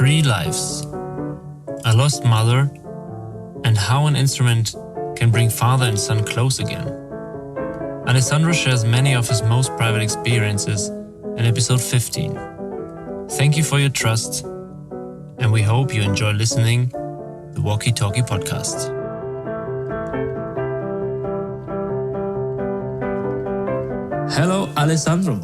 3 lives, a lost mother, and how an instrument can bring father and son close again. Alessandro shares many of his most private experiences in episode 15. Thank you for your trust, and we hope you enjoy listening to the Walky Podcast. Hello, Alessandro.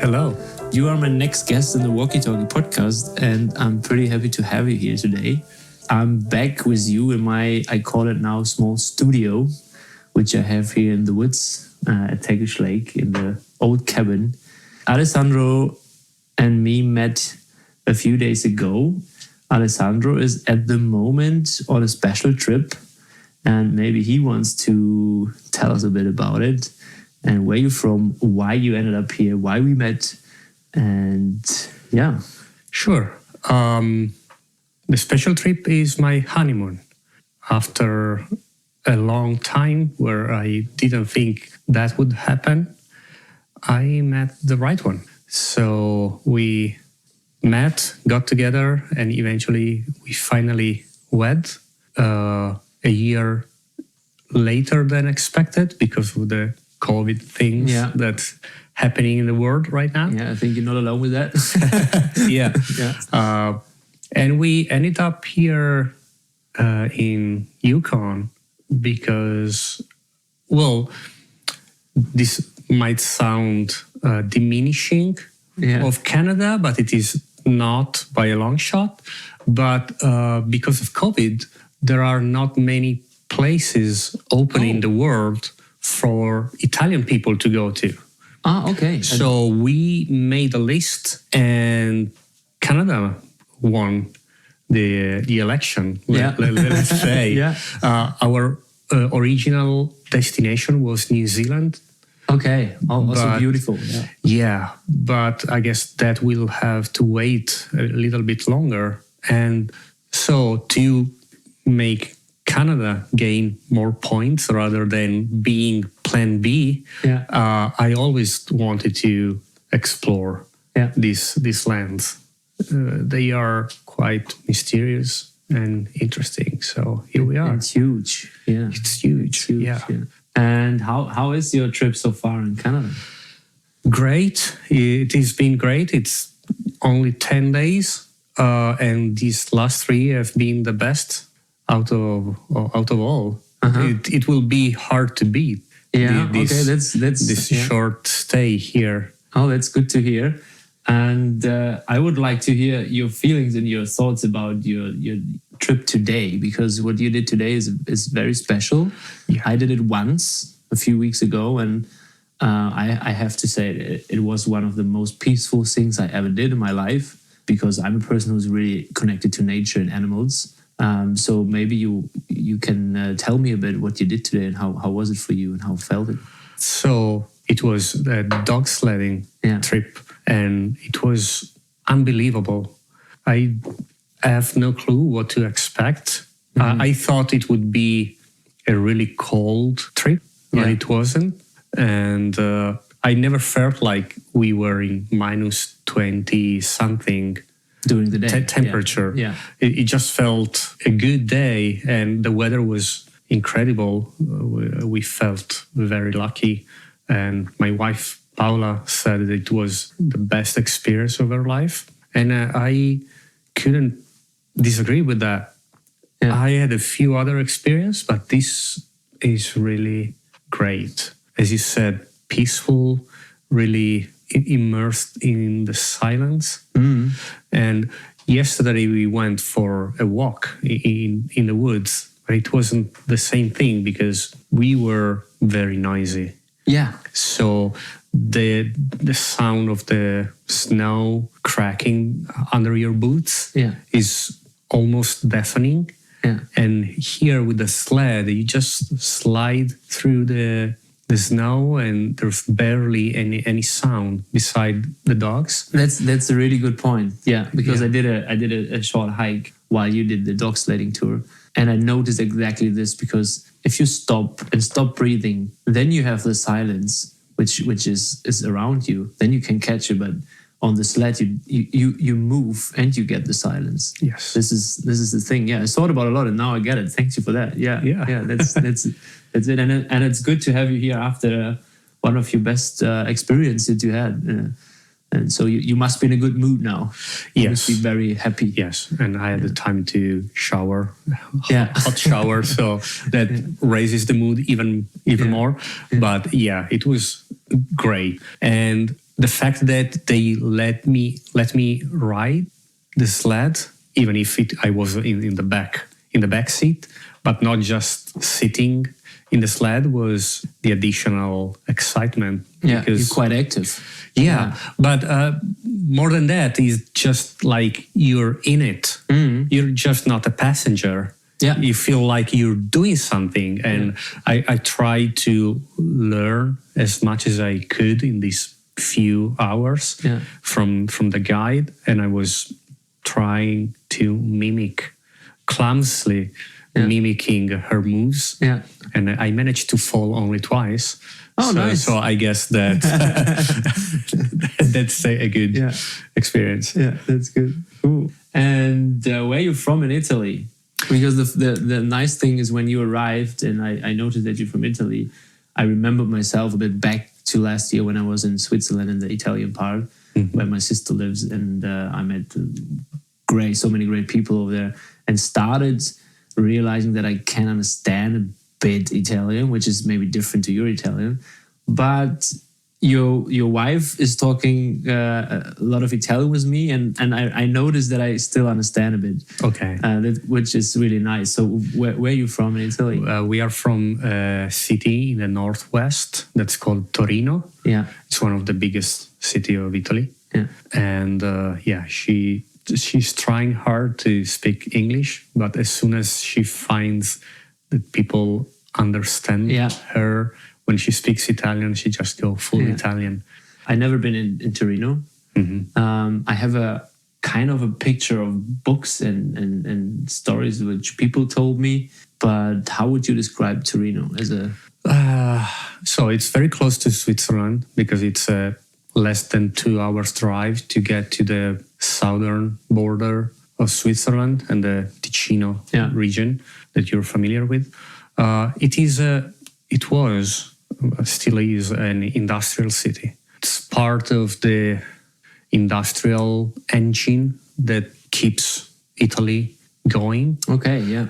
Hello. You are my next guest in the WalkyTalkyPodcast, and I'm pretty happy to have you here today. I'm back with you in my, I call it now, small studio, which I have here in the woods at Tegish Lake in the old cabin. Alessandro and me met a few days ago. Alessandro is at the moment on a special trip, and maybe he wants to tell us a bit about it and where you're from, why you ended up here, why we met, and yeah. Sure. The special trip is my honeymoon. After a long time where I didn't think that would happen, I met the right one. So we met, got together, and eventually we finally wed a year later than expected because of the COVID things that's happening in the world right now. Yeah, I think you're not alone with that. Yeah. And we ended up here in Yukon because, well, this might sound diminishing of Canada, but it is not by a long shot. But because of COVID, there are not many places open in the world for Italian people to go to. Ah, okay. So we made a list, and Canada won the election. Let's say our original destination was New Zealand. Okay. Oh, also beautiful. Yeah, but I guess that will have to wait a little bit longer. And so to make Canada gain more points rather than being plan B, I always wanted to explore these lands. They are quite mysterious and interesting. So here we are. It's huge. Yeah. It's huge. Yeah. And how is your trip so far in Canada? Great. It has been great. It's only 10 days. And these last 3 have been the best out of all. It will be hard to beat. This short stay here. Oh, that's good to hear. And I would like to hear your feelings and your thoughts about your trip today, because what you did today is very special. Yeah. I did it once a few weeks ago, and I have to say it was one of the most peaceful things I ever did in my life, because I'm a person who's really connected to nature and animals. So maybe you can tell me a bit what you did today and how was it for you and how felt it? So it was a dog sledding trip, and it was unbelievable. I have no clue what to expect. I thought it would be a really cold trip, but it wasn't. And I never felt like we were in minus 20 something during the day temperature. It just felt a good day, and the weather was incredible. We felt very lucky, and my wife Paula said that it was the best experience of her life, and I couldn't disagree with that. I had a few other experiences, but this is really great. As you said, peaceful, really immersed in the silence. And yesterday we went for a walk in the woods, but it wasn't the same thing because we were very noisy. So the sound of the snow cracking under your boots is almost deafening. And here with the sled, you just slide through the snow, and there's barely any sound beside the dogs. That's a really good point. Because I did a short hike while you did the dog sledding tour, and I noticed exactly this, because if you stop breathing, then you have the silence which is around you. Then you can catch it, but on the sled, you move and you get the silence. Yes. This is the thing. Yeah, I thought about it a lot, and now I get it. Thanks you for that. Yeah. That's it. And it's good to have you here after one of your best experiences you had. And so you must be in a good mood now. You must be very happy. Yes, and I had the time to shower, hot shower, so that raises the mood even more. Yeah. But yeah, it was great, and the fact that they let me ride the sled, even if I was in the back seat, but not just sitting in the sled, was the additional excitement. Yeah, you're quite active. Yeah, but more than that, is just like you're in it. Mm. You're just not a passenger. Yeah, you feel like you're doing something, and I tried to learn as much as I could in these few hours from the guide, and I was trying to clumsily mimicking her moves. Yeah, and I managed to fall only twice. Oh, nice. So I guess that that's a good experience. Yeah, that's good. Cool. And where are you from in Italy? Because the nice thing is when you arrived, and I noticed that you're from Italy, I remembered myself a bit back to last year when I was in Switzerland in the Italian part, where my sister lives, and I met so many great people over there, and started realizing that I can understand a bit Italian, which is maybe different to your Italian, but your wife is talking a lot of Italian with me, and I noticed that I still understand a bit. Okay, which is really nice. So where are you from in Italy? We are from a city in the northwest that's called Torino. Yeah, it's one of the biggest city of Italy. Yeah, and she's trying hard to speak English, but as soon as she finds that people understand her when she speaks Italian, she just goes full Italian. I've never been in Torino. Mm-hmm. I have a kind of a picture of books and stories which people told me, but how would you describe Torino as a... So it's very close to Switzerland because it's a less than 2 hours drive to get to the southern border of Switzerland and the Ticino region that you're familiar with. It still is an industrial city. It's part of the industrial engine that keeps Italy going. Okay, yeah.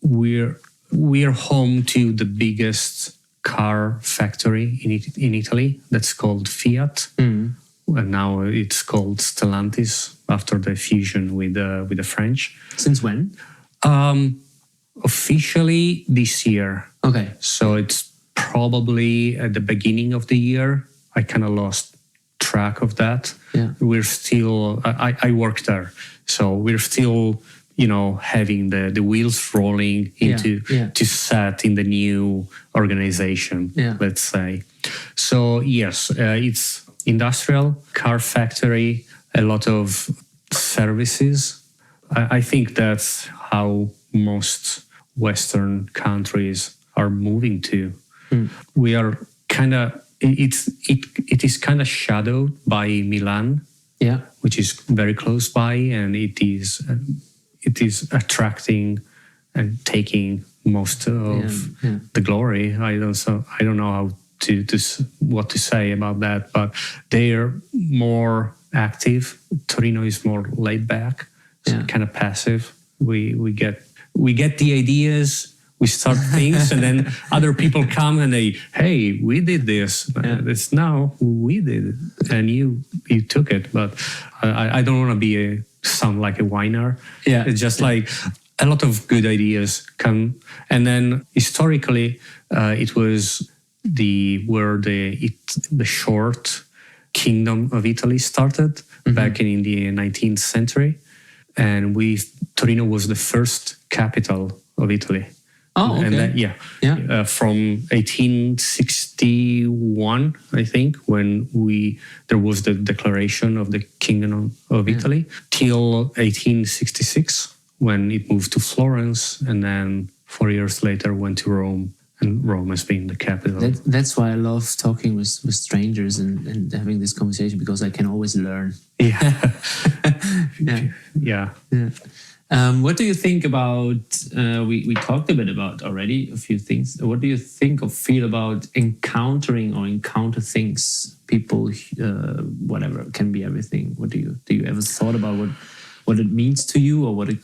We're home to the biggest car factory in Italy that's called Fiat. Mm. And now it's called Stellantis after the fusion with the French. Since when? Officially this year. Okay. So it's probably at the beginning of the year. I kind of lost track of that. Yeah. We're still, I worked there. So we're still, having the wheels rolling to set in the new organization, let's say. So yes, it's industrial, car factory, a lot of services. I think that's how most Western countries are moving to. We are kind of, it is kind of shadowed by Milan, which is very close by, and it is attracting and taking most of the glory. I don't know how what to say about that, but they are more active. Torino is more laid back, kind of passive. We get the ideas, we start things, and then other people come and hey, we did this. It's now we did it, and you took it. But I don't want to sound like a whiner. Yeah, it's just like a lot of good ideas come, and then historically, it was where the short kingdom of Italy started back in the 19th century, and Torino was the first capital of Italy. Oh, okay. And then, from 1861, I think, when there was the declaration of the Kingdom of Italy, till 1866, when it moved to Florence, and then 4 years later went to Rome, and Rome has been the capital. That's why I love talking with strangers and having this conversation, because I can always learn. Yeah. Yeah. What do you think about, we talked a bit about already, a few things. What do you think or feel about encountering or encounter things, people, whatever, it can be everything. What do you ever thought about what it means to you, or what it...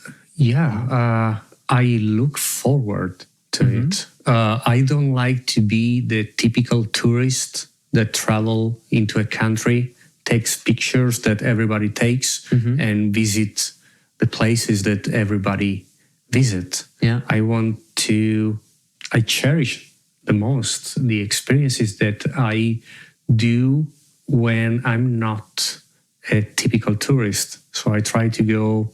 I look forward to it. I don't like to be the typical tourist that travel into a country, takes pictures that everybody takes, and visit the places that everybody visit. Yeah. I cherish the most the experiences that I do when I'm not a typical tourist. So I try to go,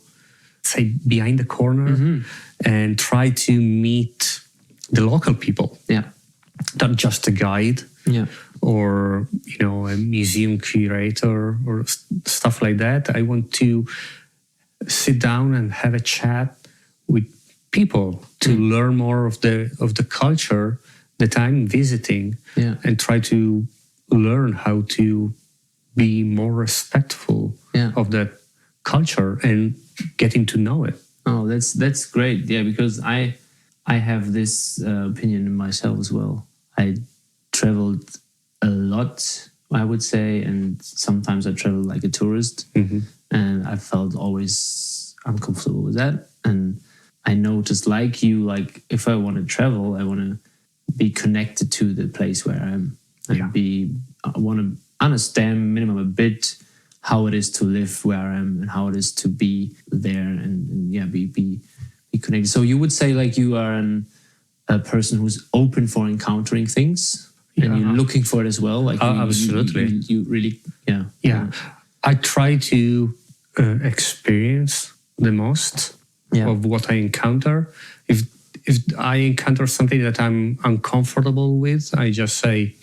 say, behind the corner and try to meet the local people. Yeah. Not just a guide. Yeah. Or, a museum curator or stuff like that. I want to sit down and have a chat with people to learn more of the culture that I'm visiting, and try to learn how to be more respectful of that culture and getting to know it. Oh, that's great. Yeah, because I have this opinion in myself as well. I traveled a lot, I would say, and sometimes I travel like a tourist, and I felt always uncomfortable with that. And I noticed, like you, like if I want to travel, I want to be connected to the place where I am, and I want to understand minimum a bit how it is to live where I am and how it is to be there, and be connected. So you would say like you are a person who's open for encountering things. And you're looking for it as well, like absolutely. You really, I try to experience the most of what I encounter. If I encounter something that I'm uncomfortable with, I just say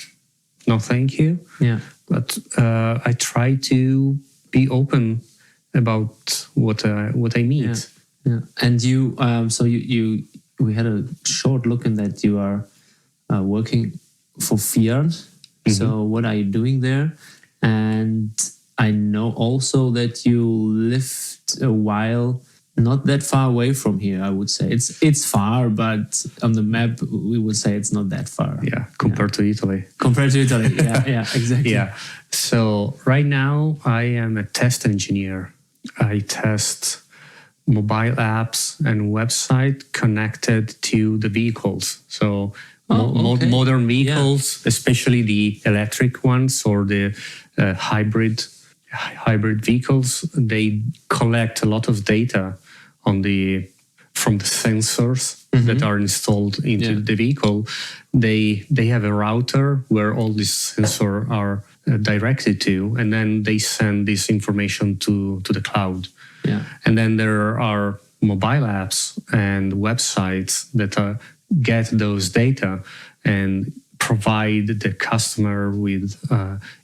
no, thank you. Yeah. But I try to be open about what I meet. Yeah. And you, so we had a short look in that you are working for Fiat. So what are you doing there? And I know also that you lived a while not that far away from here, I would say. It's far, but on the map we would say it's not that far. Yeah, compared to Italy. Compared to Italy, yeah, exactly. Yeah. So right now I am a test engineer. I test mobile apps and website connected to the vehicles. So modern vehicles, especially the electric ones or the hybrid vehicles, they collect a lot of data from the sensors that are installed into the vehicle. They have a router where all these sensors are directed to, and then they send this information to the cloud. Yeah. And then there are mobile apps and websites that get those data and provide the customer with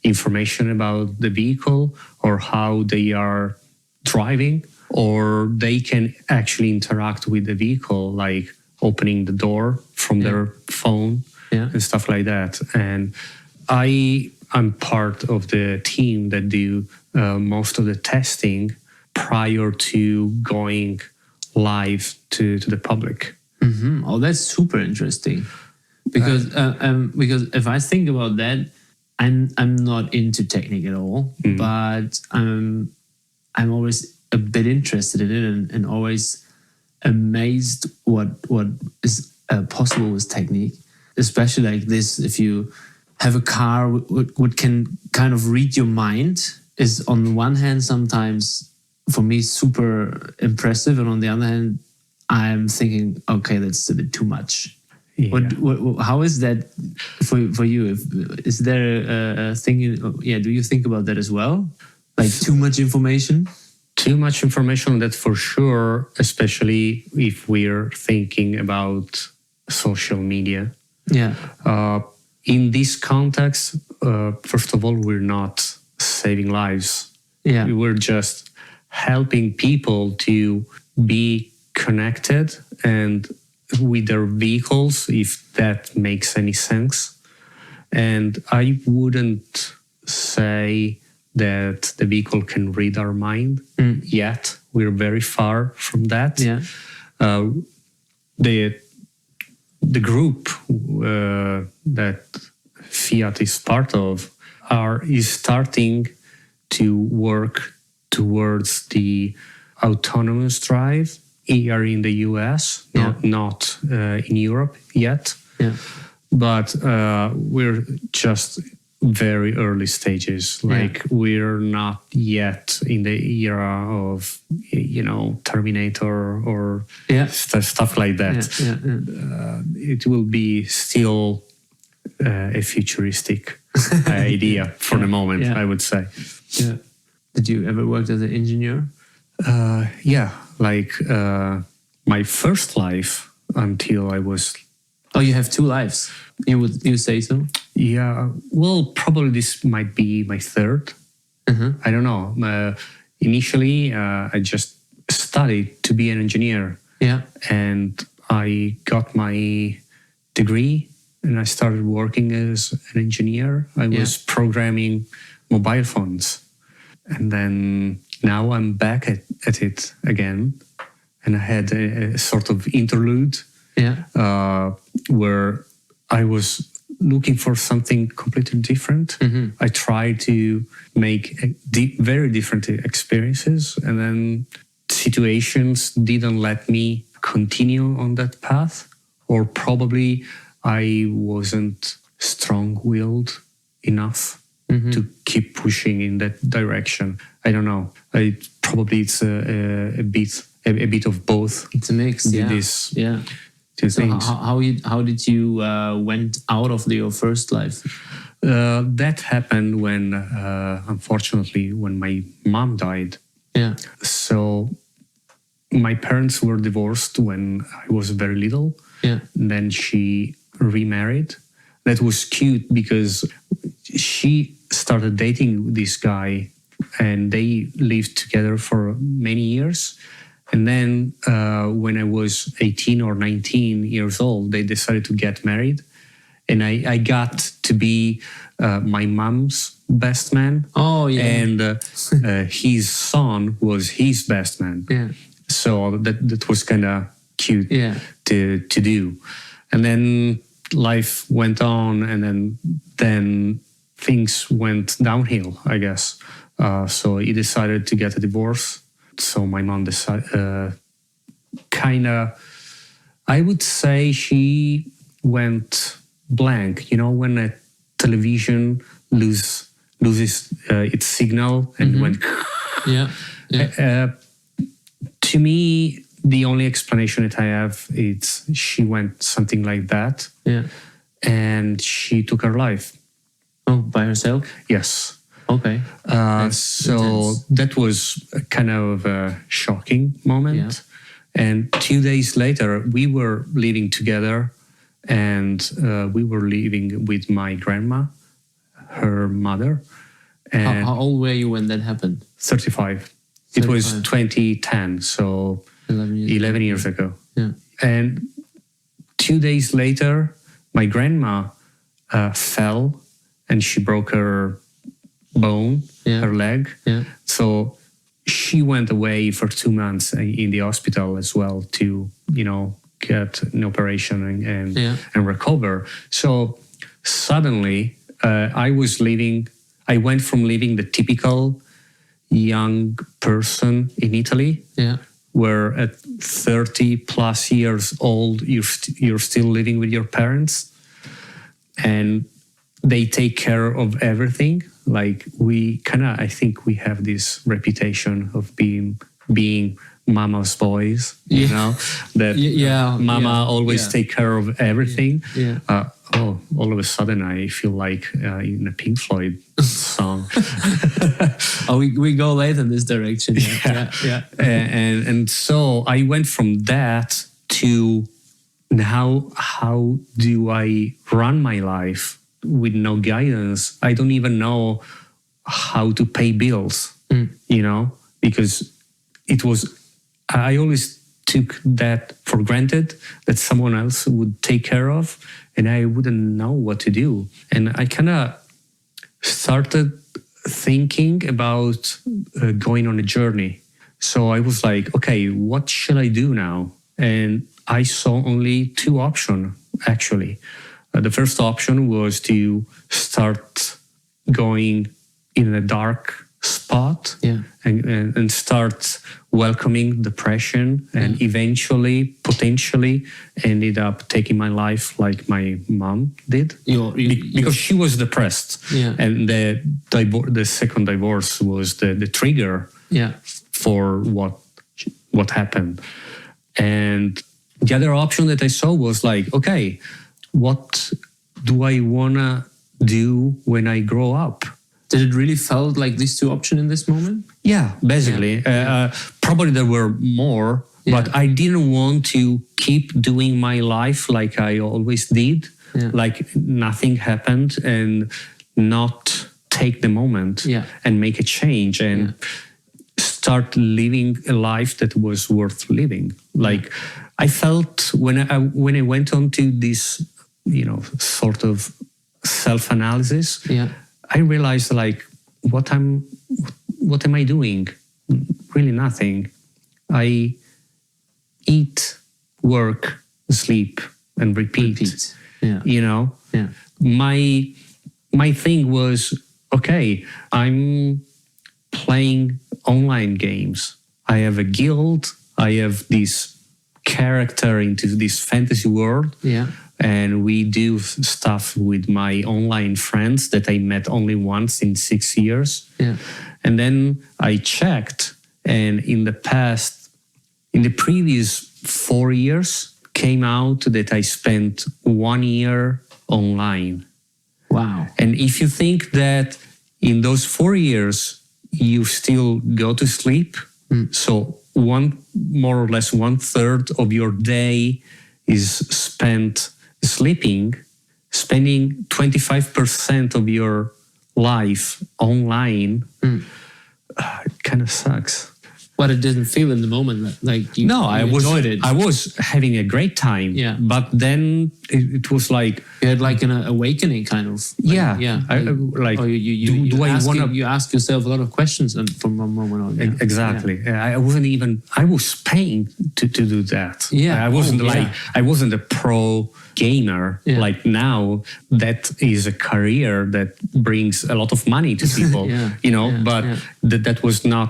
information about the vehicle or how they are driving, or they can actually interact with the vehicle, like opening the door from their phone and stuff like that. And I'm part of the team that do most of the testing prior to going live to the public. Oh, that's super interesting. Because if I think about that, I'm not into technique at all, but I'm always a bit interested in it and always amazed what is possible with technique, especially like this. If you have a car what can kind of read your mind, is on one hand sometimes for me super impressive, and on the other hand I'm thinking, okay, that's a bit too much. Yeah. How is that for you? Is there a thing? Do you think about that as well? Like too much information? Too much information, that for sure, especially if we're thinking about social media. Yeah. In this context, first of all, we're not saving lives. Yeah. We're just helping people to be connected and with their vehicles, if that makes any sense. And I wouldn't say that the vehicle can read our mind yet. We're very far from that. Yeah. The group that Fiat is part of is starting to work towards the autonomous drive here in the US, not in Europe yet. Yeah. But we're just very early stages. Like we're not yet in the era of, Terminator or stuff like that. It will be still a futuristic idea for the moment, I would say. Yeah. Did you ever work as an engineer? My first life until I was... Oh, you have 2 lives. You say so? Yeah. Well, probably this might be my third. I don't know. Initially, I just studied to be an engineer. Yeah. And I got my degree and I started working as an engineer. I was programming mobile phones. And then now I'm back at it again. And I had a sort of interlude where I was looking for something completely different. I tried to make very different experiences, and then situations didn't let me continue on that path, or probably I wasn't strong-willed enough to keep pushing in that direction. I don't know. Probably it's a bit of both. It's a mix. Two so things. How did you went out of your first life? That happened when, unfortunately, when my mom died. Yeah. So my parents were divorced when I was very little. Yeah. And then she remarried. That was cute because she started dating this guy and they lived together for many years. And then when I was 18 or 19 years old, they decided to get married. And I got to be my mom's best man. Oh, yeah. And his son was his best man. Yeah. So that was kind of cute to do. And then life went on, and then things went downhill, I guess. So he decided to get a divorce. So my mom decided, I would say she went blank. You know, when a television loses its signal and went... To me, the only explanation that I have is she went something like that. Yeah. And she took her life. Oh, by herself? Yes. Okay. So intense. That was kind of a shocking moment. Yeah. And 2 days later, we were living together, and we were living with my grandma, her mother. And how old were you when that happened? 35. It was 2010, so 11 years ago. Yeah. And 2 days later, my grandma fell and she broke her bone, her leg. Yeah. So she went away for 2 months in the hospital as well to, get an operation and recover. So suddenly I went from living the typical young person in Italy, where at 30 plus years old, you're still living with your parents and they take care of everything. Like I think we have this reputation of being mama's boys, that mama always take care of everything. Yeah. All of a sudden I feel like in a Pink Floyd song. We go late in this direction. Yeah. And so I went from that to now, how do I run my life with no guidance? I don't even know how to pay bills, because I always took that for granted, that someone else would take care of, and I wouldn't know what to do. And I kind of started thinking about going on a journey. So I was like, okay, what should I do now? And I saw only two options, actually. The first option was to start going in a dark spot and start welcoming depression, and eventually, potentially, ended up taking my life like my mom did, because she was depressed, and the second divorce was the trigger for what happened. And the other option that I saw was like, okay, what do I wanna do when I grow up? Did it really felt like these two options in this moment? Yeah, basically. Probably there were more, but I didn't want to keep doing my life like I always did, like nothing happened, and not take the moment and make a change and start living a life that was worth living. Like I felt when I went on to this, sort of self-analysis, I realized like what am I doing? Really nothing. I eat, work, sleep, and repeat. My thing was, okay, I'm playing online games. I have a guild. I have this character into this fantasy world. And we do stuff with my online friends that I met only once in 6 years. And then I checked, and in the previous 4 years, came out that I spent 1 year online. Wow. And if you think that in those 4 years, you still go to sleep, so more or less 1/3 of your day is spent sleeping, spending 25% of your life online, it kind of sucks. But it didn't feel in the moment like you enjoyed it. I was having a great time. But then it was like you had like an awakening, kind of. You ask yourself a lot of questions, and from one moment on. Exactly. I was paying to do that. I wasn't a pro gamer like now. That is a career that brings a lot of money to people. That was not.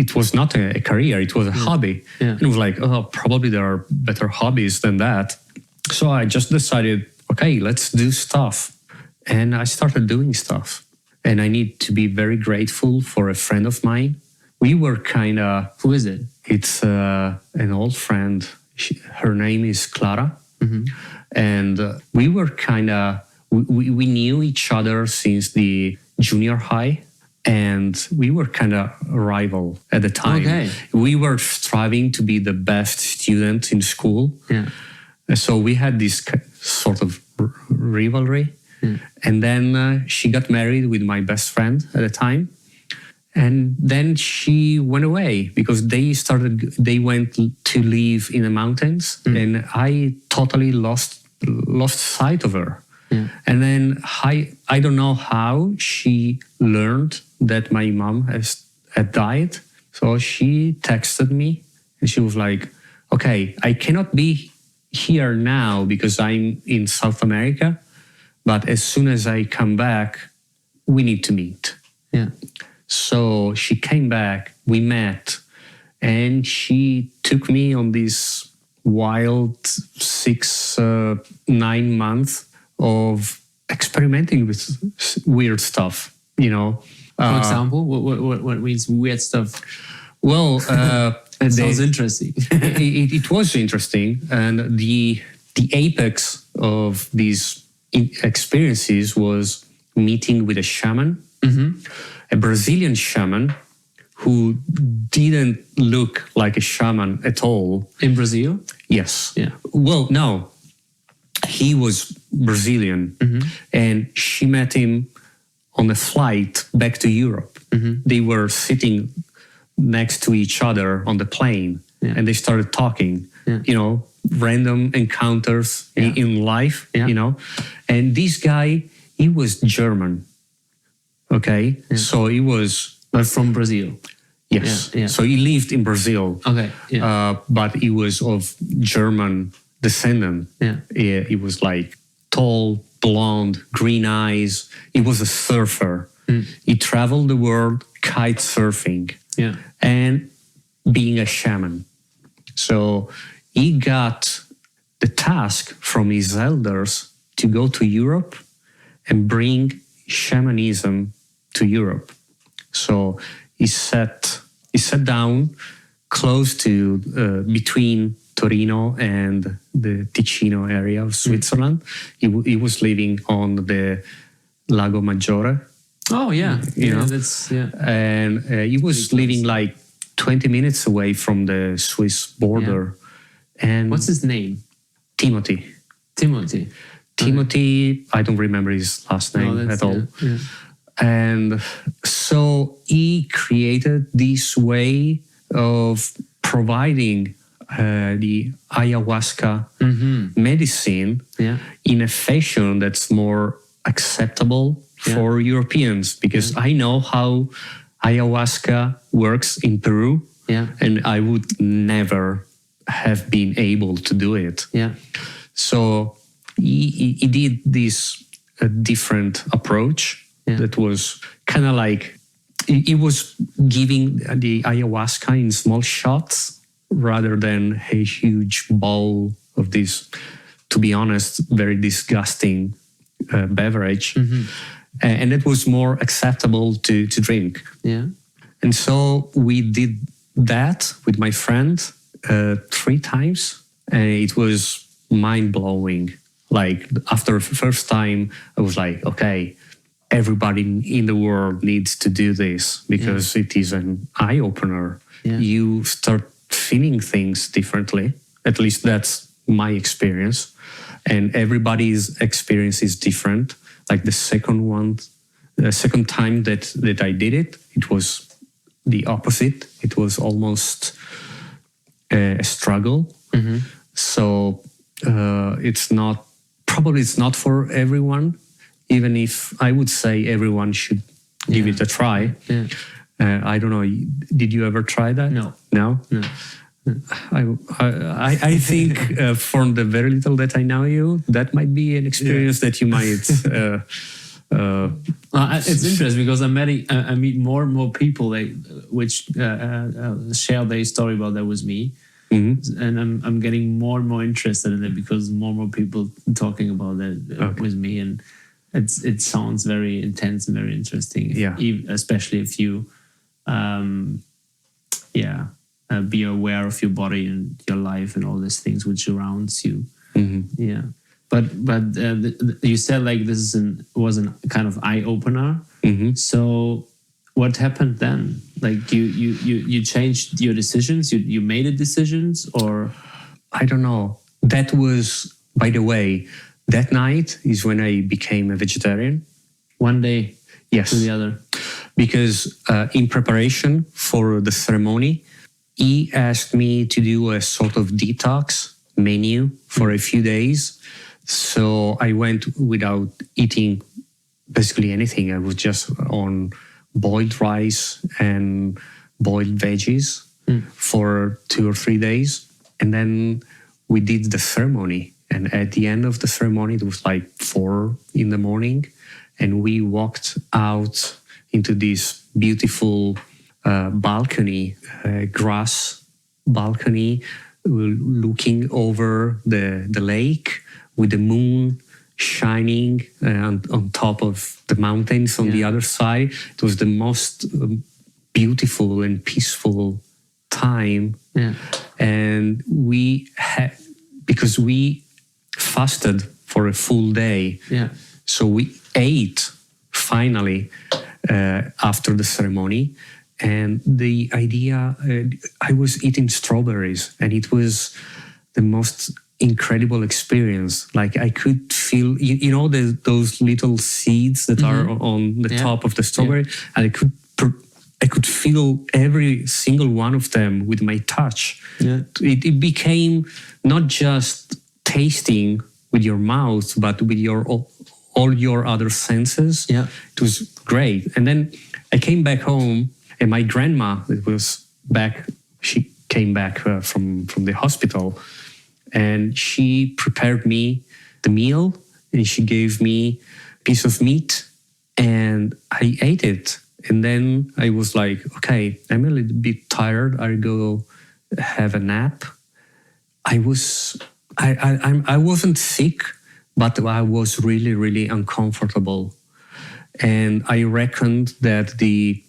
It was not a career, it was a hobby. And it was like, probably there are better hobbies than that. So I just decided, okay, let's do stuff. And I started doing stuff. And I need to be very grateful for a friend of mine. We were kind of... Who is it? It's an old friend. Her name is Clara. And we were kind of... We knew each other since the junior high. And we were kind of rival at the time. Okay. We were striving to be the best student in school. And so we had this sort of rivalry. And then she got married with my best friend at the time. And then she went away because they went to live in the mountains. And I totally lost sight of her. And then I don't know how she learned that my mom had died. So she texted me and she was like, okay, I cannot be here now because I'm in South America, but as soon as I come back, we need to meet. So she came back, we met, and she took me on this wild 6-9 months of experimenting with weird stuff, For example, what means weird stuff? Well, it sounds interesting. it was interesting, and the apex of these experiences was meeting with a shaman, a Brazilian shaman who didn't look like a shaman at all. In Brazil? Yes. Well, no. He was Brazilian, and she met him on a flight back to Europe. They were sitting next to each other on the plane, and they started talking, random encounters in life, and this guy, he was German. Okay. Yeah. So he was... But from Brazil. Yes. Yeah. So he lived in Brazil. Okay. Yeah. But he was of German descendant. Yeah. He was like tall, blonde, green eyes. He was a surfer. He traveled the world kite surfing. Yeah. And being a shaman. So he got the task from his elders to go to Europe and bring shamanism to Europe. So he sat down close to between Torino and the Ticino area of Switzerland. He was living on the Lago Maggiore. Oh yeah, And he was living like 20 minutes away from the Swiss border. Yeah. And what's his name? Timothy. Okay. I don't remember his last name at all. Yeah. And so he created this way of providing the ayahuasca medicine in a fashion that's more acceptable for Europeans, because I know how ayahuasca works in Peru, and I would never have been able to do it. Yeah. So he did this different approach that was kind of like, he was giving the ayahuasca in small shots rather than a huge bowl of this, to be honest, very disgusting beverage. And it was more acceptable to drink. Yeah. And so we did that with my friend 3 times, and it was mind-blowing. Like after the first time, I was like, okay, everybody in the world needs to do this, because it is an eye-opener. Yeah. You start feeling things differently. At least that's my experience. And everybody's experience is different. Like the second time that I did it, it was the opposite. It was almost a struggle. So it's not for everyone, even if I would say everyone should give it a try. Yeah. I don't know. Did you ever try that? No. No? No. I think from the very little that I know you, that might be an experience that you might... it's interesting because I meet more and more people which share their story about that with me. And I'm getting more and more interested in it because more and more people talking about that with me, and it sounds very intense and very interesting. Especially if you be aware of your body and your life and all these things which surrounds you. Yeah, but you said like this was a kind of eye opener. So what happened then? Like you changed your decisions? You made decisions, or I don't know. That was, by the way, that night is when I became a vegetarian. One day, yes, to the other, because in preparation for the ceremony, he asked me to do a sort of detox menu for a few days. So I went without eating basically anything. I was just on boiled rice and boiled veggies for 2 or 3 days. And then we did the ceremony. And at the end of the ceremony, it was like 4 a.m. And we walked out into this beautiful balcony, grass balcony, looking over the lake with the moon shining on top of the mountains on the other side. It was the most beautiful and peaceful time. Yeah. And because we fasted for a full day. Yeah. So we ate finally after the ceremony. And the idea, I was eating strawberries, and it was the most incredible experience. Like I could feel, those little seeds that are on the top of the strawberry, and I could I could feel every single one of them with my touch. Yeah. It became not just tasting with your mouth, but with all your other senses. Yeah. It was great. And then I came back home, and my grandma, she came back from the hospital, and she prepared me the meal, and she gave me a piece of meat, and I ate it. And then I was like, okay, I'm a little bit tired. I'll go have a nap. I wasn't sick, but I was really, really uncomfortable. And I reckoned that the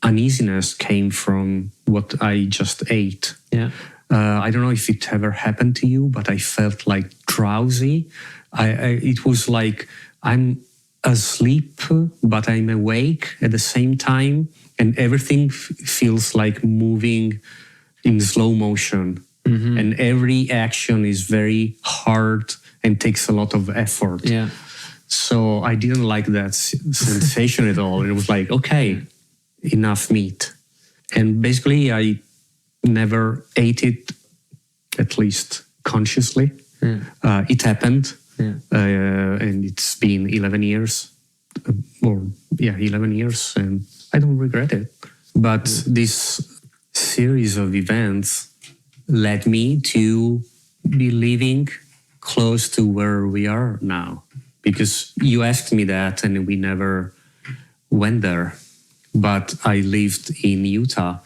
uneasiness came from what I just ate. Yeah. I don't know if it ever happened to you, but I felt like drowsy. It was like I'm asleep, but I'm awake at the same time, and everything feels like moving in slow motion. Mm-hmm. And every action is very hard and takes a lot of effort. Yeah. So I didn't like that sensation at all. It was like, okay, enough meat. And basically, I never ate it, at least consciously. Yeah. It happened. Yeah. And it's been 11 years. 11 years. And I don't regret it. But this series of events led me to be living close to where we are now. Because you asked me that and we never went there. But I lived in Utah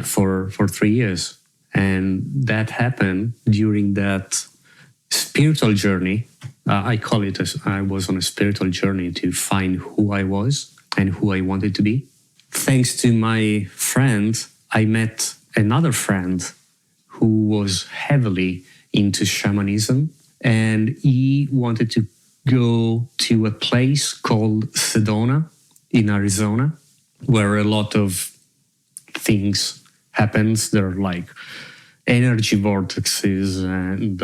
for 3 years. And that happened during that spiritual journey. I call it I was on a spiritual journey to find who I was and who I wanted to be. Thanks to my friend, I met another friend who was heavily into shamanism. And he wanted to go to a place called Sedona in Arizona, where a lot of things happens. There are like energy vortexes and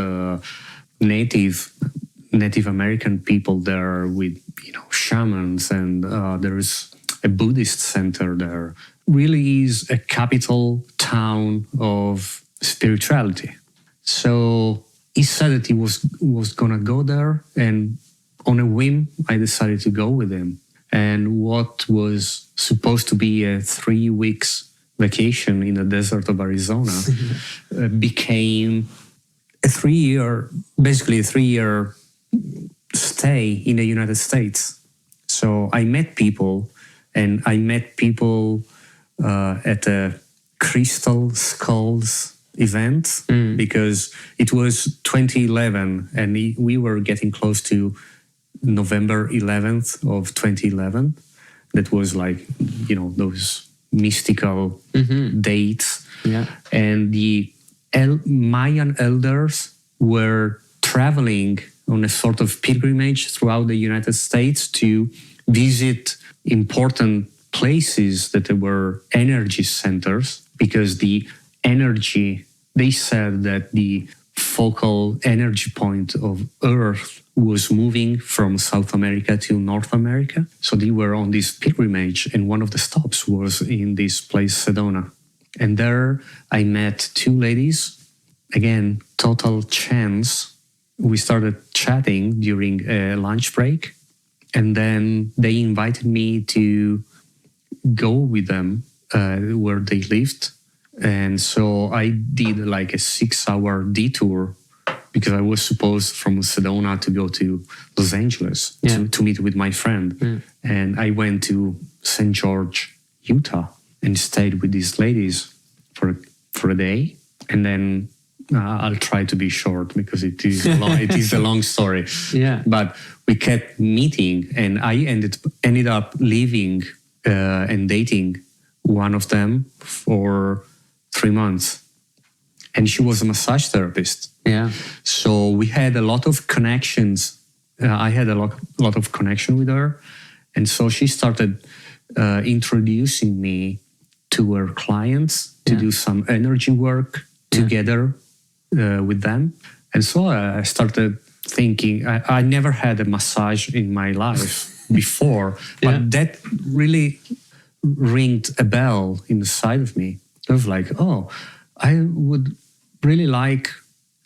Native American people there with shamans, and there is a Buddhist center there. Really is a capital town of spirituality. So he said that he was gonna go there, and on a whim, I decided to go with him. And what was supposed to be a 3 weeks vacation in the desert of Arizona became a 3-year stay in the United States. So I met people, and I met people at a Crystal Skulls event because it was 2011, and we were getting close to November 11th of 2011. That was like, those mystical dates. Yeah. And the Mayan elders were traveling on a sort of pilgrimage throughout the United States to visit important places that were energy centers, because they said that the focal energy point of Earth was moving from South America to North America. So they were on this pilgrimage, and one of the stops was in this place, Sedona. And there I met 2 ladies. Again, total chance. We started chatting during a lunch break, and then they invited me to go with them where they lived. And so I did like a 6-hour detour, because I was supposed from Sedona to go to Los Angeles to meet with my friend. And I went to St. George, Utah, and stayed with these ladies for a day. And then I'll try to be short, because it is a long story. Yeah. But we kept meeting, and I ended up living and dating one of them for 3 months. And she was a massage therapist. Yeah. So we had a lot of connections. I had a lot of connection with her. And so she started introducing me to her clients to do some energy work together with them. And so I started thinking, I never had a massage in my life before, but that really ringed a bell inside of me. I was like, oh, I would really like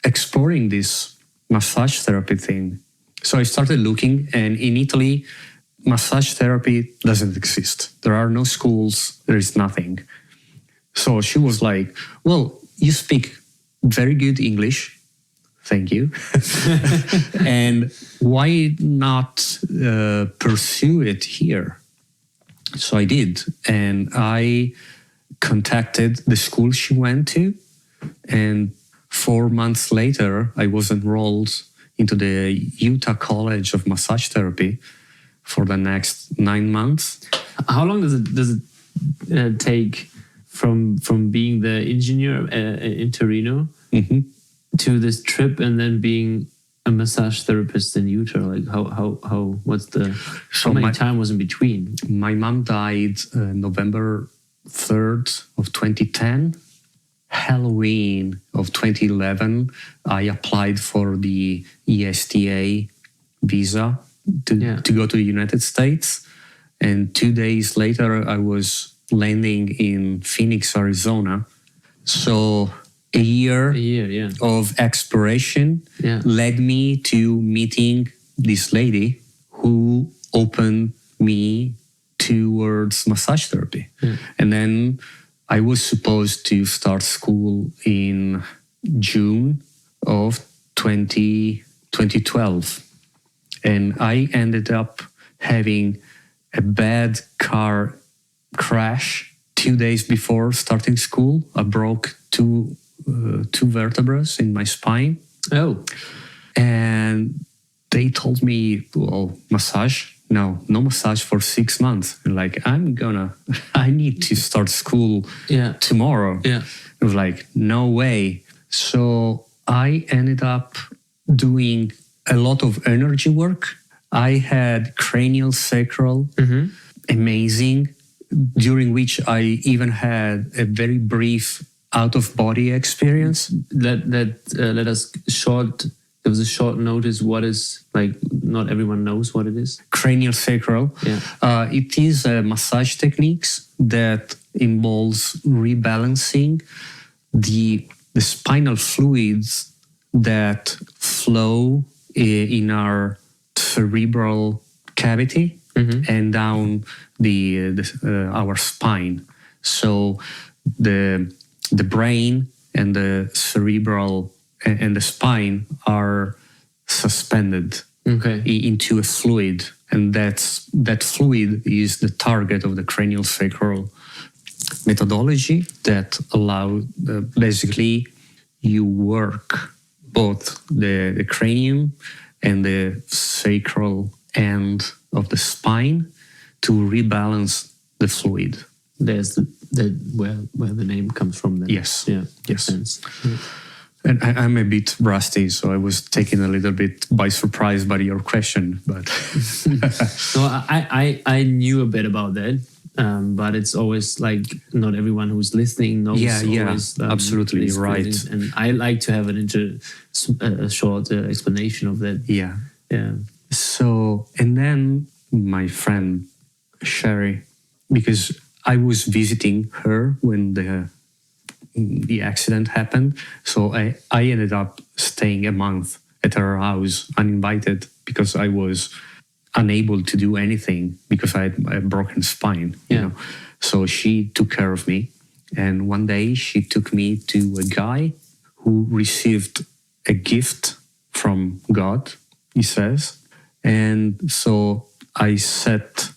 exploring this massage therapy thing. So I started looking, and in Italy, massage therapy doesn't exist. There are no schools, there is nothing. So she was like, well, you speak very good English. Thank you. And why not pursue it here? So I did. And I contacted the school she went to. And 4 months later, I was enrolled into the Utah College of Massage Therapy for the next 9 months. How long does it take from being the engineer in Torino to this trip and then being a massage therapist in Utah? Like how how many time was in between? My mom died November 3rd of 2010. Halloween of 2011, I applied for the ESTA visa to go to the United States. And 2 days later, I was landing in Phoenix, Arizona. So a year of exploration led me to meeting this lady who opened me towards massage therapy. And then I was supposed to start school in June of 2012. And I ended up having a bad car crash 2 days before starting school. I broke two vertebrae in my spine. Oh. And they told me, well, massage? No massage for 6 months. And like, I need to start school tomorrow. Yeah. It was like, no way. So I ended up doing a lot of energy work. I had cranial sacral, amazing, during which I even had a very brief out-of-body experience. Let us there was a short notice. What is, like, not everyone knows what it is. Cranial sacral. Yeah. It is a massage techniques that involves rebalancing the spinal fluids that flow in our cerebral cavity and down our spine. So the brain and the cerebral and the spine are suspended into a fluid, and that fluid is the target of the cranial sacral methodology that allow basically you work both the cranium and the sacral end of the spine to rebalance the fluid. There's where the name comes from then. Yes. Yeah. Yes. Sense. Yeah. And I'm a bit rusty, so I was taken a little bit by surprise by your question. But no, I knew a bit about that, but it's always like not everyone who's listening knows. Always, absolutely, you're right. And I like to have a short explanation of that. Yeah. Yeah. So, and then my friend Sherry, because I was visiting her when the accident happened. So I ended up staying a month at her house uninvited because I was unable to do anything because I had a broken spine. You know? So she took care of me. And one day she took me to a guy who received a gift from God, he says. And so I sat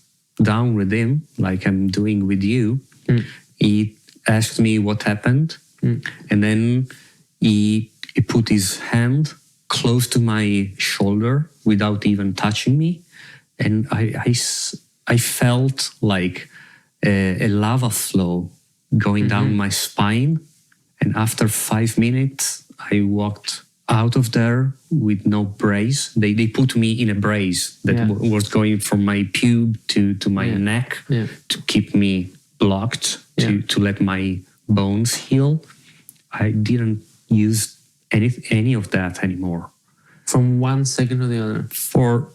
down with him like I'm doing with you. He asked me what happened, and then he put his hand close to my shoulder without even touching me, and I felt like a lava flow going down my spine. And after 5 minutes, I walked out of there with no brace. They put me in a brace that was going from my pube to my neck to keep me blocked, to let my bones heal. I didn't use any of that anymore. From 1 second to the other? For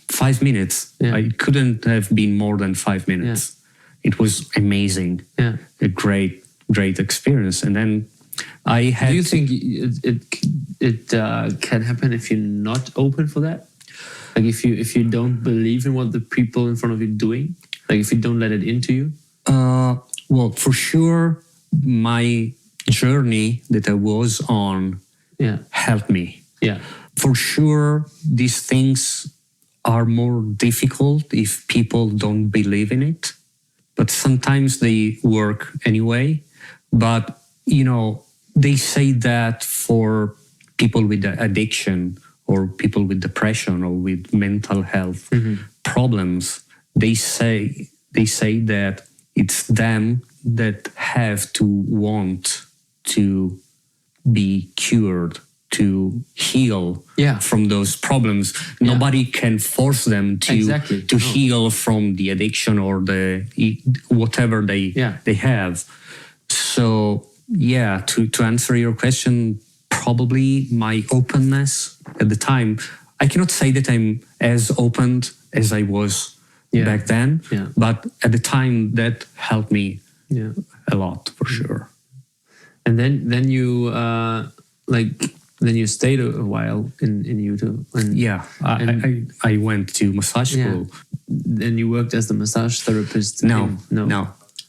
5 minutes. I couldn't have been more than 5 minutes it was amazing. Yeah. A great experience. And then I had. Do you think it can happen if you're not open for that? Like if you don't believe in what the people in front of you are doing, like if you don't let it into you? Well, for sure, my journey that I was on helped me. Yeah. For sure, these things are more difficult if people don't believe in it, but sometimes they work anyway. But, they say that for people with addiction or people with depression or with mental health problems, they say that it's them that have to want to be cured, to heal from those problems. Nobody can force them to heal from the addiction or the whatever they have. So to answer your question, probably my openness at the time. I cannot say that I'm as open as I was back then, but at the time that helped me a lot for sure. And then you then you stayed a while in Utah. I went to massage school. Then you worked as the massage therapist. No.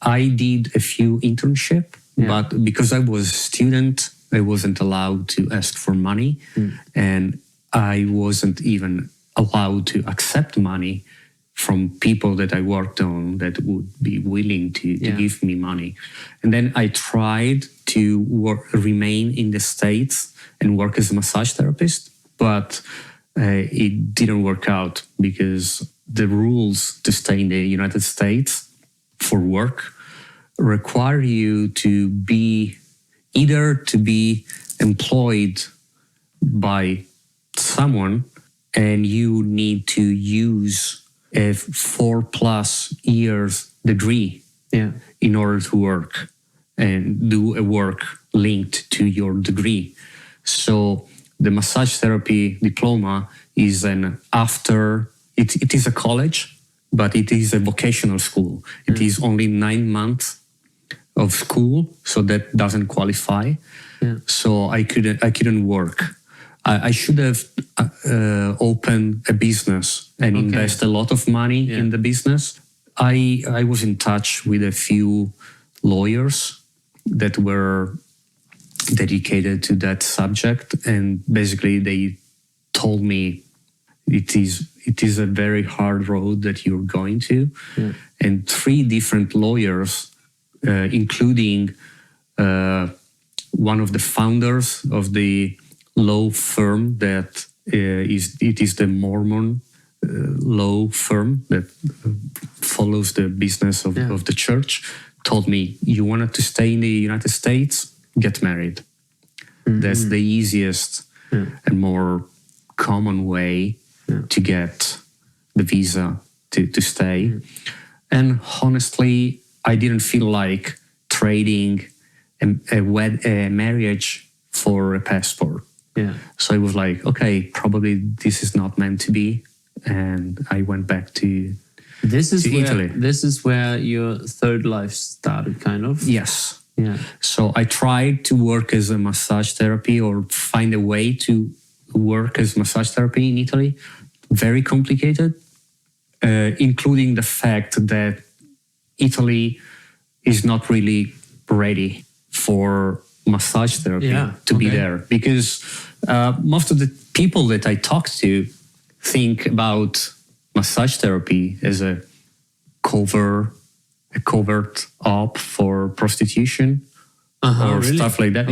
I did a few internships, but because I was a student, I wasn't allowed to ask for money, and I wasn't even allowed to accept money from people that I worked on that would be willing to give me money. And then I tried to remain in the States and work as a massage therapist, but it didn't work out because the rules to stay in the United States for work require you to be employed by someone, and you need to use a 4+ years degree in order to work and do a work linked to your degree. So the massage therapy diploma is it is a college, but it is a vocational school. It is only 9 months of school, so that doesn't qualify. So I couldn't work. I should have opened a business and invest a lot of money in the business. I was in touch with a few lawyers that were dedicated to that subject, and basically they told me it is a very hard road that you're going to. And 3 different lawyers, including one of the founders of the law firm that is the Mormon law firm that follows the business of the church, told me, you wanted to stay in the United States, get married. That's the easiest and more common way to get the visa to stay. And honestly, I didn't feel like trading a marriage for a passport. So I was like, okay, probably this is not meant to be. And I went back to Italy. This is where your third life started, kind of? Yes. So I tried to work as a massage therapy or find a way to work as massage therapy in Italy. Very complicated, including the fact that Italy is not really ready for massage therapy to be there, because most of the people that I talk to think about massage therapy as a covert op for prostitution or stuff like that.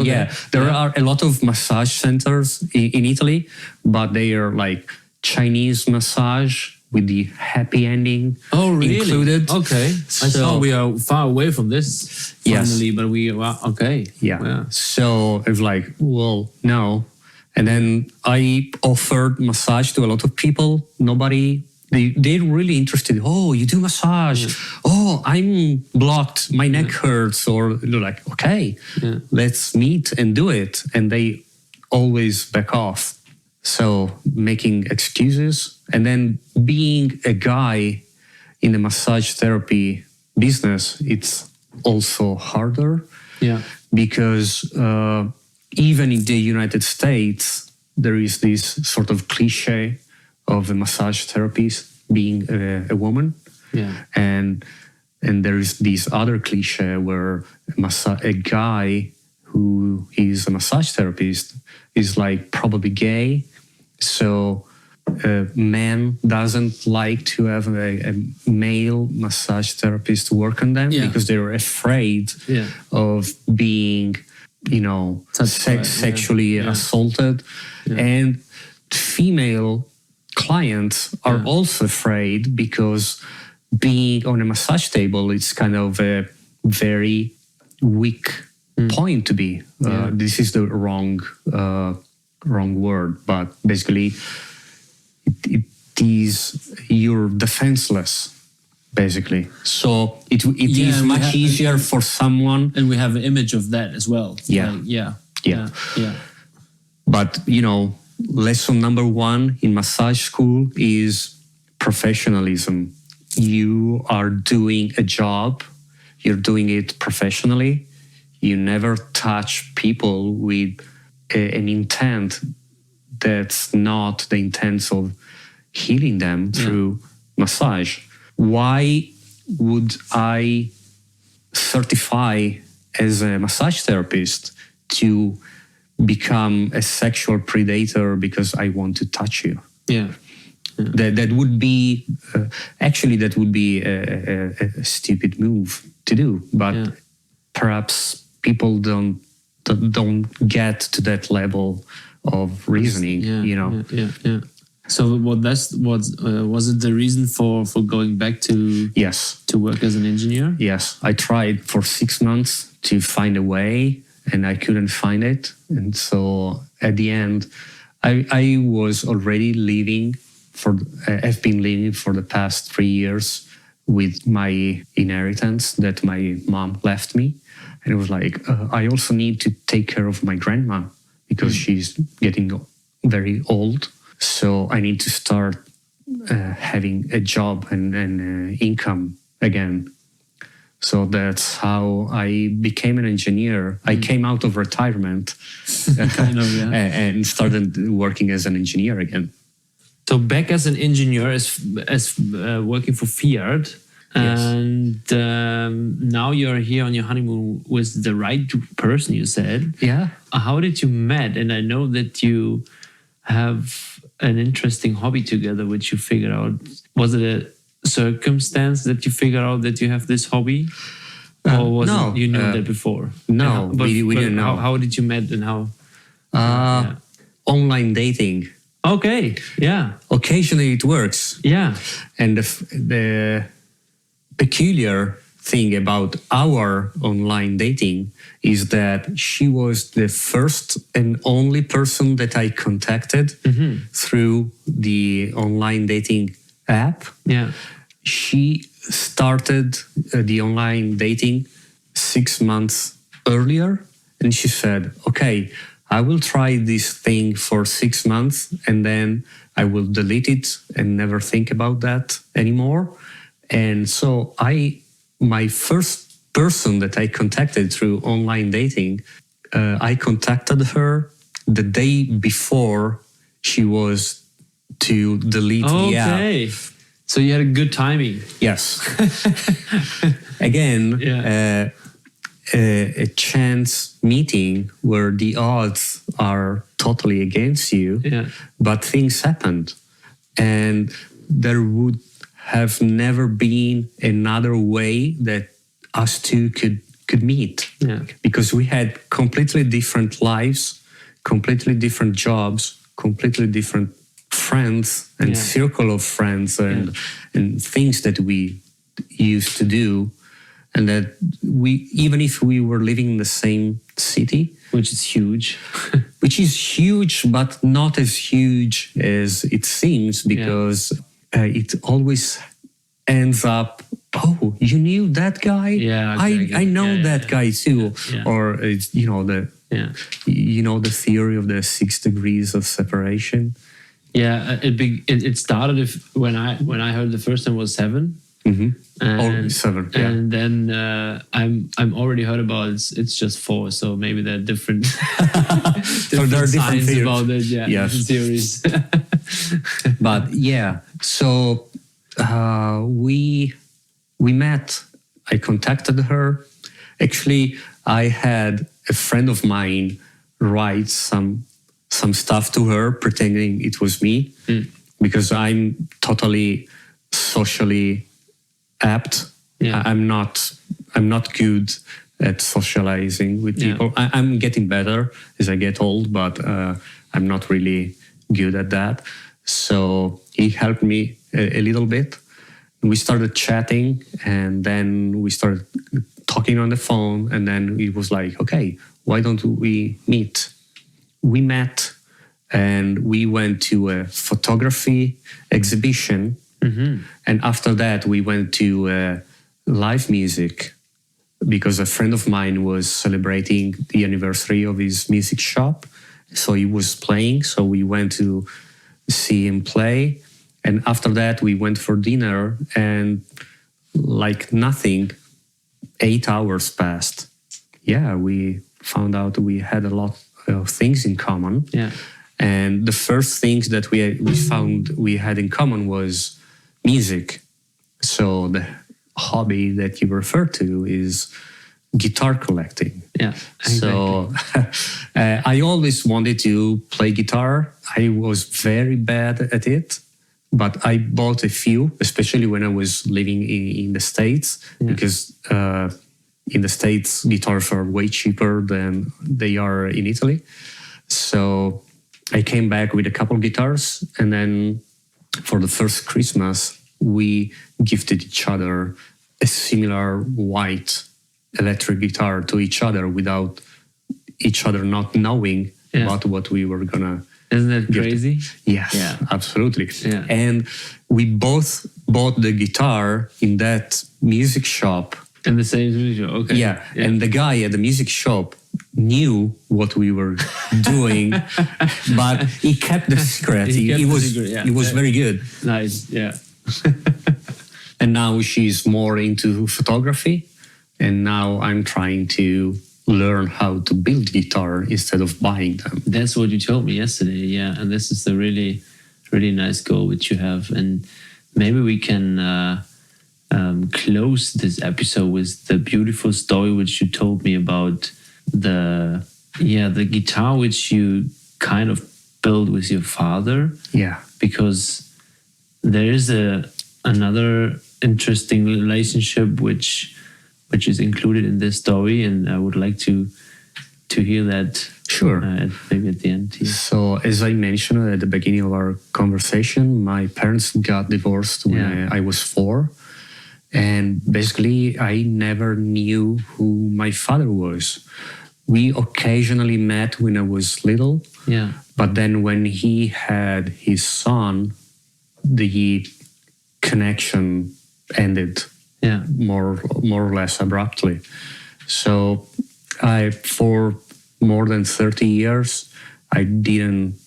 There are a lot of massage centers in Italy, but they are like Chinese massage with the happy ending included. Okay. I saw we are far away from this finally, but we are okay. So I was like, well, no. And then I offered massage to a lot of people. They're really interested. Oh, you do massage. Oh, I'm blocked. My neck hurts. Or they're like, okay, let's meet and do it. And they always back off. So making excuses. And then being a guy in the massage therapy business, it's also harder. Yeah. Because even in the United States, there is this sort of cliche of a massage therapist being a woman. Yeah. And there is this other cliche where a guy who is a massage therapist is like probably gay. So a man doesn't like to have a male massage therapist work on them because they're afraid of being, sexually assaulted. Yeah. And female clients are also afraid because being on a massage table, it's kind of a very weak point to be. This is the wrong word, but basically it is you're defenseless, basically. So it is much easier for someone. And we have an image of that as well. Yeah. But, lesson number 1 in massage school is professionalism. You are doing a job, you're doing it professionally. You never touch people with an intent that's not the intent of healing them through massage. Why would I certify as a massage therapist to become a sexual predator because I want to touch you? Yeah. That would be that would be a stupid move to do, but perhaps people don't get to that level of reasoning. Yeah. So was it the reason for going back to to work as an engineer? Yes, I tried for 6 months to find a way, and I couldn't find it, and so at the end, I was already living. I've been living for the past 3 years with my inheritance that my mom left me. And it was like, I also need to take care of my grandma because she's getting very old. So I need to start having a job and income again. So that's how I became an engineer. I came out of retirement and started working as an engineer again. So back as an engineer, as working for Fiat, and now you're here on your honeymoon with the right person, you said. Yeah. How did you met? And I know that you have an interesting hobby together, which you figured out. Was it a circumstance that you figured out that you have this hobby? Or was it you knew that before? No, we didn't know. How did you met and how? Online dating. Okay, yeah. Occasionally it works. Yeah. And the peculiar thing about our online dating is that she was the first and only person that I contacted through the online dating app. Yeah. She started the online dating 6 months earlier, and she said, okay, I will try this thing for 6 months and then I will delete it and never think about that anymore. And so my first person that I contacted through online dating, I contacted her the day before she was to delete the app. Okay. So you had a good timing. Yes. Again, a chance meeting where the odds are totally against you, but things happened. And there would have never been another way that us two could meet. Yeah. Because we had completely different lives, completely different jobs, completely different friends and circle of friends and things that we used to do. And that even if we were living in the same city, which is huge, but not as huge as it seems, because it always ends up, oh, you knew that guy? Yeah, I know that guy too. Or it's, the theory of the 6 degrees of separation. Yeah, it started when I heard the first time was 7. Or 7, yeah. And then I'm already heard about it's just 4, so maybe there are different So there are different signs theories about it. Yeah, Yes. different theories. But yeah, so we met. I contacted her. Actually, I had a friend of mine write some stuff to her, pretending it was me, because I'm totally socially apt. Yeah. I'm not good at socializing with people. I'm getting better as I get old, but I'm not really good at that. So he helped me a little bit. We started chatting, and then we started talking on the phone, and then it was like, okay, why don't we meet? We met, and we went to a photography exhibition. And after that, we went to live music, because a friend of mine was celebrating the anniversary of his music shop. So he was playing, so we went to see him play. And after that, we went for dinner, and like nothing, 8 hours passed. Yeah, we found out we had a lot of things in common. Yeah. And the first things that we found we had in common was music. So the hobby that you refer to is guitar collecting. Yeah. Exactly. So I always wanted to play guitar. I was very bad at it, but I bought a few, especially when I was living in the States, because in the States, guitars are way cheaper than they are in Italy. So I came back with a couple guitars, and then for the first Christmas, we gifted each other a similar white electric guitar to each other without each other not knowing about what we were gonna. Isn't that crazy? Yes, Yeah. absolutely. Yeah. And we both bought the guitar in that music shop. In the same studio, okay. Yeah. And the guy at the music shop knew what we were doing, but he kept the secret. He was very good. Nice, yeah. And now she's more into photography, and now I'm trying to learn how to build guitar instead of buying them. That's what you told me yesterday, yeah. And this is a really, really nice goal which you have. And maybe we can close this episode with the beautiful story which you told me about the guitar which you kind of built with your father. Yeah. Because there is another interesting relationship which is included in this story, and I would like to hear that. Sure. Maybe at the end. Yeah. So, as I mentioned at the beginning of our conversation, my parents got divorced when I was 4. And basically, I never knew who my father was. We occasionally met when I was little. Yeah. But then when he had his son, the connection ended. Yeah. More or less abruptly. So for more than 30 years, I didn't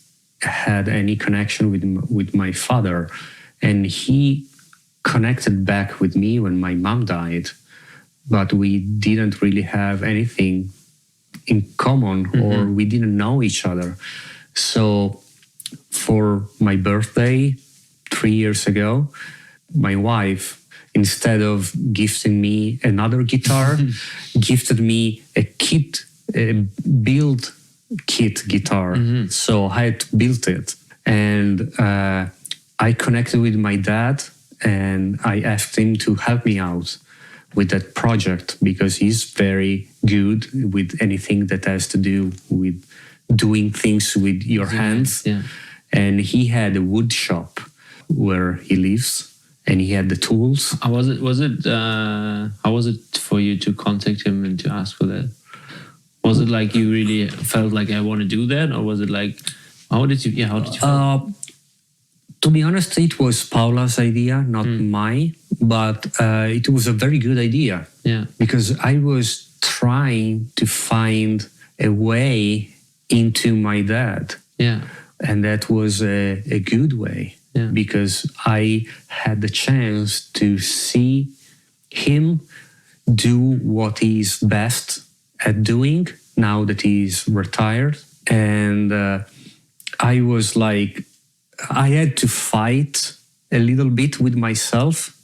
had any connection with my father. And he connected back with me when my mom died, but we didn't really have anything in common, or we didn't know each other. So for my birthday 3 years ago, my wife, instead of gifting me another guitar, gifted me a build kit guitar. So I had to build it. And I connected with my dad, and I asked him to help me out with that project, because he's very good with anything that has to do with doing things with your hands. Yeah. And he had a wood shop where he lives, and he had the tools. How was it for you to contact him and to ask for that? Was it like you really felt like I want to do that, or was it like how did you feel? To be honest, it was Paula's idea, not mine, but it was a very good idea. Yeah. Because I was trying to find a way into my dad. Yeah. And that was a good way. because I had the chance to see him do what he's best at doing now that he's retired. And I was like, I had to fight a little bit with myself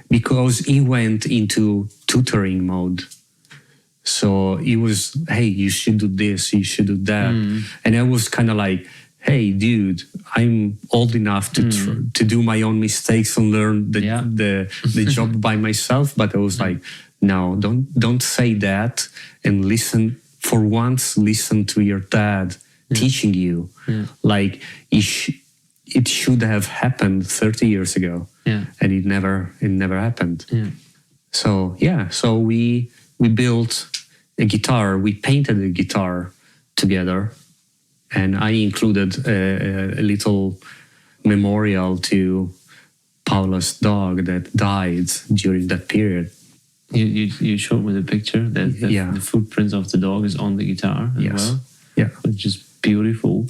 because he went into tutoring mode. So he was, hey, you should do this, you should do that. And I was kind of like, hey, dude, I'm old enough to do my own mistakes and learn the job by myself. But I was like, no, don't say that, and listen. For once, listen to your dad teaching you. Like it should have happened 30 years ago, and it never happened. So we built a guitar. We painted a guitar together, and I included a little memorial to Paula's dog that died during that period. You showed me the picture that the footprints of the dog is on the guitar as well. Yeah, which is beautiful.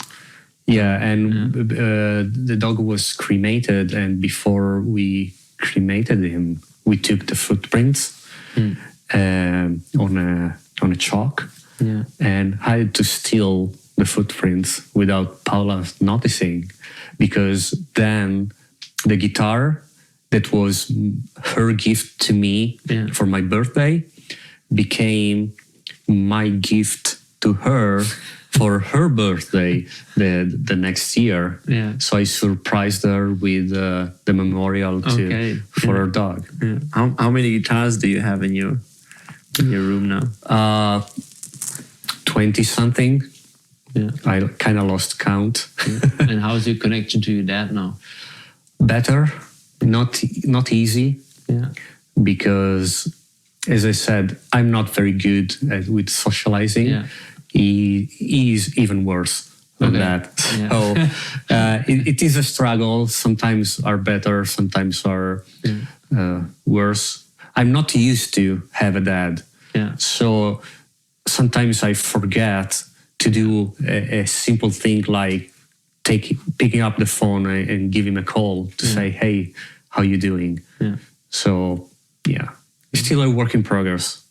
Yeah, and the dog was cremated, and before we cremated him, we took the footprints on a chalk, and I had to steal the footprints without Paula noticing, because then the guitar that was her gift to me for my birthday became my gift to her for her birthday the next year. So I surprised her with the memorial for her dog. How many guitars do you have in your room now? 20 something. I kind of lost count. And how's your connection to your dad now? Better. Not easy, because, as I said, I'm not very good with socializing. He is even worse than that. So it is a struggle. Sometimes are better, sometimes are worse. I'm not used to have a dad, so sometimes I forget to do a simple thing like picking up the phone and give him a call to say, hey, how you doing? So, still a work in progress,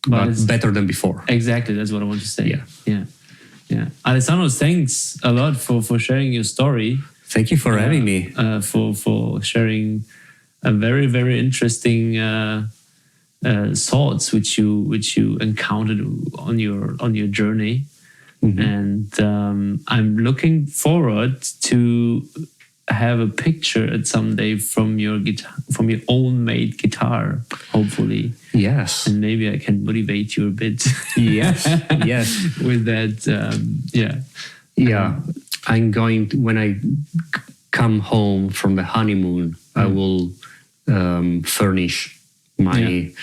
but better than before. Exactly, that's what I want to say. Yeah. Alessandro, thanks a lot for sharing your story. Thank you for having me. For sharing a very, very interesting thoughts which you encountered on your journey. And I'm looking forward to have a picture at someday from your guitar, from your own made guitar, hopefully. Yes. And maybe I can motivate you a bit. Yes. With that, I'm going to, when I come home from the honeymoon, I will furnish my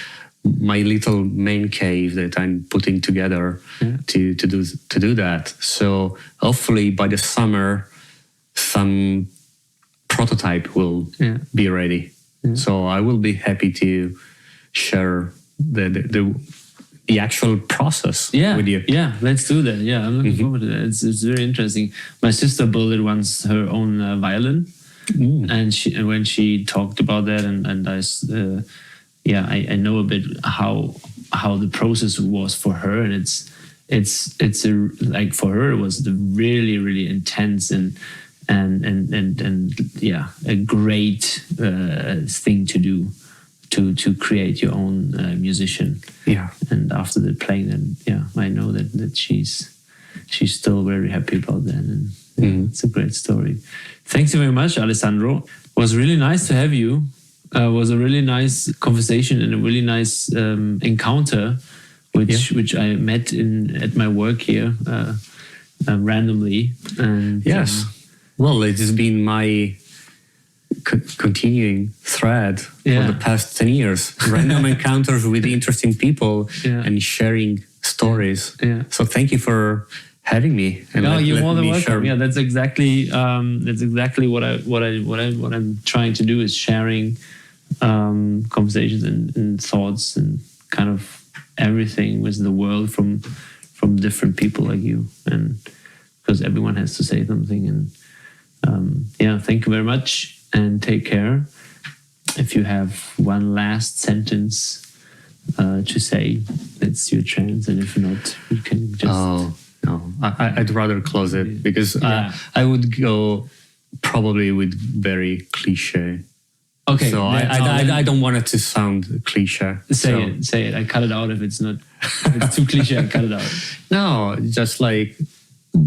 little man cave that I'm putting together to do that. So hopefully by the summer, some prototype will be ready. So I will be happy to share the actual process with you. Yeah, let's do that. Yeah, I'm looking forward to that. It's very interesting. My sister built once her own violin, and when she talked about that, and I know a bit how the process was for her, and it's like for her it was the really, really intense and a great thing to do to create your own musician. And after the playing, then I know that she's still very happy about that, and it's a great story. Thanks very much, Alessandro. It was really nice to have you. It was a really nice conversation and a really nice encounter, which I met at my work here randomly. And well, it has been my continuing thread for the past 10 years. Random encounters with interesting people and sharing stories. So thank you for having me. And you're more than welcome. Yeah, that's exactly what I'm trying to do, is sharing conversations and thoughts and kind of everything with the world from different people like you, and because everyone has to say something, and Thank you very much and take care. If you have one last sentence to say, it's your chance, and if not, you can just... Oh, no. I'd rather close it because I would go probably with very cliche. Okay. So I don't want it to sound cliche. Say it. I cut it out if it's not... If it's too cliche, I cut it out. No, just like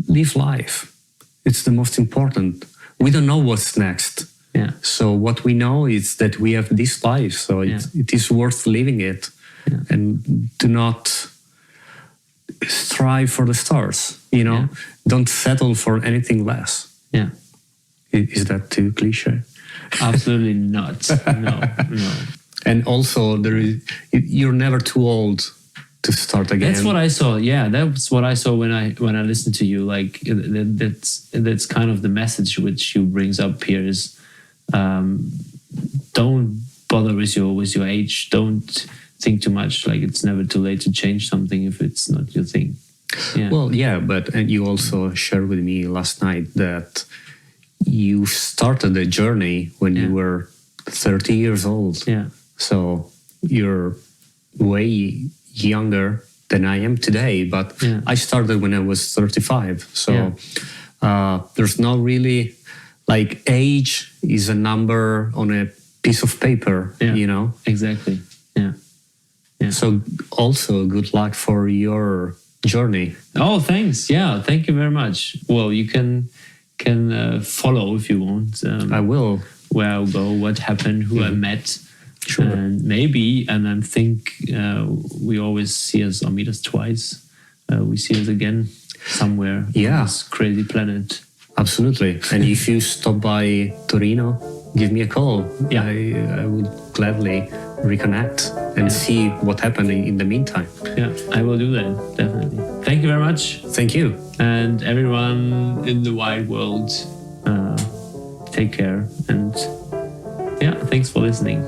live life. It's the most important. We don't know what's next. Yeah. So what we know is that we have this life. So it is worth living it. Yeah. And do not strive for the stars, Don't settle for anything less. Yeah. Is that too cliche? Absolutely not. No. And also you're never too old to start again. That's what I saw. Yeah, that's what I saw when I listened to you. Like that's kind of the message which you brings up here is don't bother with your age. Don't think too much. Like it's never too late to change something if it's not your thing. Yeah. Well, yeah, and you also shared with me last night that you started a journey when you were 30 years old. Yeah. So you're way younger than I am today, but I started when I was 35. So there's not really like age is a number on a piece of paper, Exactly. Yeah. So also good luck for your journey. Oh, thanks. Yeah, thank you very much. Well, you can follow if you want. I will. Where I'll go, what happened, who I met. Sure. And I think we always see us or meet us twice. We see us again somewhere on this crazy planet. Absolutely. And if you stop by Torino, give me a call. Yeah. I would gladly reconnect and see what happened in the meantime. Yeah, I will do that, definitely. Thank you very much. Thank you. And everyone in the wide world, take care. And thanks for listening.